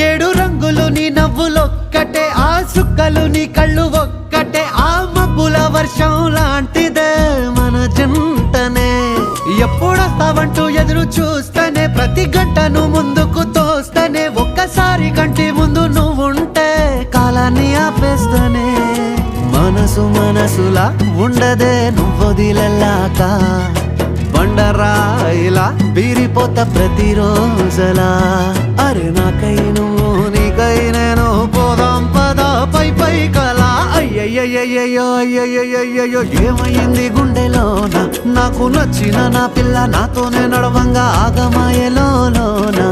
ఏడు రంగులు నీ నవ్వులొక్కటే, ఆ సుక్కలు నీ కళ్ళు ఒక్కటే, ఆ మబ్బుల వర్షం లాంటిదే మన జంటనే. ఎప్పుడొస్తావంటూ ఎదురు చూస్తేనే, ప్రతి గంటను ముందుకు తోస్తేనే, ఒక్కసారి కంటి ముందు నువ్వుంటే కాలాన్ని ఆపేస్తేనే. మనసు మనసులా ఉండదే నువ్వొదిలెళ్ళాక, బండరాయిలా బీరిపోత ప్రతిరోజలా. అరే నాకై నువ్వు నీకై నేను, పోదాం పదా పై పై కలా. అయ్యయ్యయ్యయ్యో అయ్యయ్యయ్యో ఏమైంది గుండెలోన, నాకు నచ్చిన నా పిల్ల నాతోనే నడవంగా ఆగమాయలోనా.